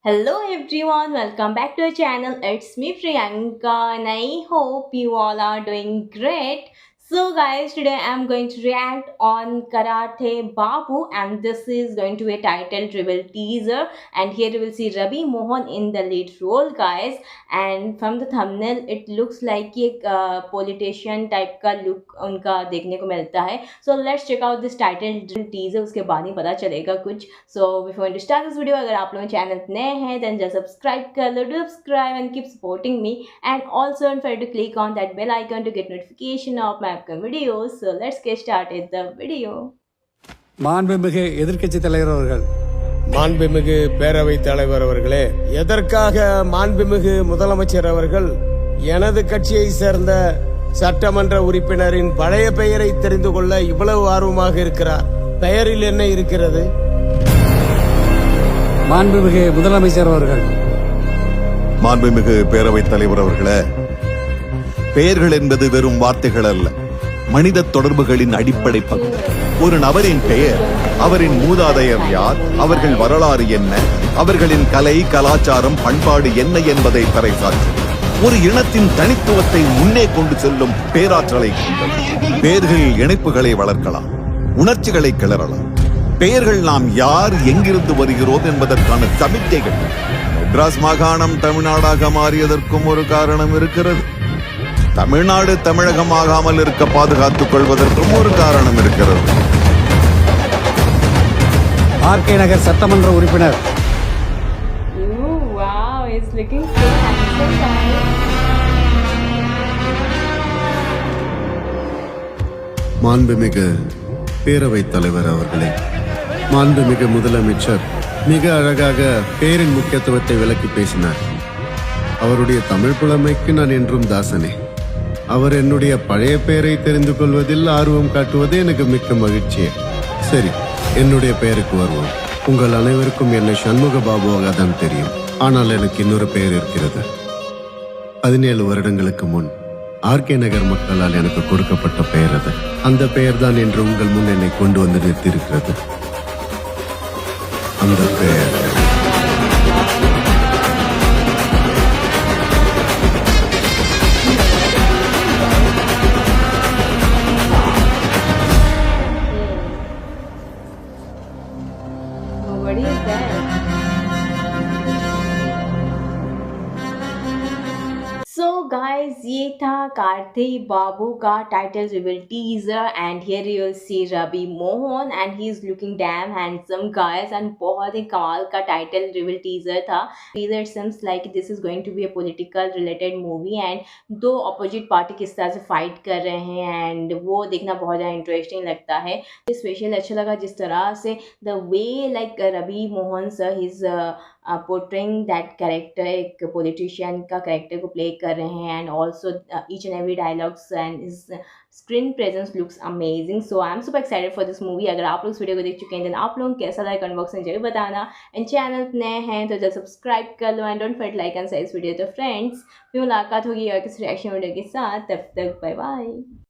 Hello everyone, welcome back to our channel. It's me Priyanka and I hope you all are doing great. So guys, today I'm going to react on Karate Babu and this is going to be a title reveal teaser, and here you will see Ravi Mohan in the lead role guys, and from the thumbnail it looks like एक politician type का look उनका देखने को मिलता है. So let's check out this title teaser, उसके बाद ही पता चलेगा कुछ. So before we start this video, अगर आप लोग चैनल नए हैं then just subscribe कर लो, do subscribe and keep supporting me, and also don't forget to click on that bell icon to get notification of my upcoming videos. So let's get started the video. மாண்புமிகு எதிர்க்கட்சி தலைவர் அவர்கள், மாண்புமிகு பேரவை தலைவர் அவர்களே, எதற்காக மாண்புமிகு முதலமைச்சர் அவர்கள் எனது கட்சியை சேர்ந்த சட்டமன்ற உறுப்பினரின் பழைய பெயரை தெரிந்து கொள்ள இவ்வளவு ஆர்வமாக இருக்கிறார்? பெயரில் என்ன இருக்கிறது? மாண்புமிகு முதலமைச்சர் அவர்கள், மாண்புமிகு பேரவைத் தலைவர் அவர்களே, பெயர்கள் என்பது வெறும் வார்த்தைகள் அல்ல, மனித தொடர்புகளின் அடிப்படை பகுதி. ஒரு நபரின் பெயர் அவரின் மூதாதையர் யார், அவர்கள் வரலாறு என்ன, அவர்களின் கலை கலாச்சாரம் பண்பாடு என்ன என்பதை பறைசாற்றும். ஒரு இனத்தின் தனித்துவத்தை முன்னே கொண்டு செல்லும் பேராற்றலை கொண்டது. பெயர்கள் இணைப்புகளை வளர்க்கலாம், உணர்ச்சிகளை கிளறலாம். பெயர்கள் நாம் யார், எங்கிருந்து வருகிறோம் என்பதற்கான சமிக்கைகள். மெட்ராஸ் மாகாணம் தமிழ்நாடாக மாறியதற்கும் ஒரு காரணம் இருக்கிறது. தமிழ்நாடு தமிழகமாகாமல் இருக்க பாதுகாத்துக் கொள்வதற்கும் ஒரு காரணம் இருக்கிறது. ஆர்கே நகர் சட்டமன்ற உறுப்பினர் Ooh, wow, it's looking so handsome guys. மாண்புமிகு பேரவைத் தலைவர் அவர்களே, மாண்புமிகு முதலமைச்சர் மிக அழகாக பேரின் முக்கியத்துவத்தை விளக்கி பேசினார். அவருடைய தமிழ் புலமைக்கு நான் என்றும் தாசனே. அவர் என்னுடைய பழைய பெயரை தெரிந்து கொள்வதில் ஆர்வம் காட்டுவது எனக்கு மிக்க மகிழ்ச்சியே. சரி, என்னுடைய பெயருக்கு வருவோம். உங்கள் அனைவருக்கும் என்னை சண்முக பாபுவாக தான் தெரியும். ஆனால் எனக்கு இன்னொரு பெயர் இருக்கிறது. 17 வருடங்களுக்கு முன் ஆர்கே நகர் மக்களால் எனக்கு கொடுக்கப்பட்ட பெயர் அது. அந்த பெயர் தான் என்று உங்கள் முன் என்னை கொண்டு வந்து நிறுத்தியிருக்கிறது. அந்த பெயர் What is that? So guys, ये था कार्तिक बाबू का title reveal teaser and here you will see Ravi Mohan and he is looking damn handsome guys, and बहुत ही कमाल का टाइटल रिवील टीजर था. Teaser seems like this is going to be a political related movie and दो opposite party किस तरह से fight कर रहे हैं एंड वो देखना बहुत ज़्यादा इंटरेस्टिंग लगता है. स्पेशल अच्छा लगा जिस तरह से the way like Ravi Mohan sir his portraying that character, एक पॉलिटिशियन का कैरेक्टर को प्ले कर रहे हैं and also each and every dialogues and is screen presence looks amazing. So I am super excited for this movie. अगर आप लोग इस वीडियो को देख चुके हैं देन आप लोगों को कैसा लगा कमेंट बॉक्स में जरूर बताना. एंड चैनल नए हैं तो जल्द सब्सक्राइब कर लो and don't forget like and share इस वीडियो. तो फ्रेंड्स, फिर मुलाकात होगी और किसी रिएक्शन वीडियो के साथ. तब तक बाय बाय.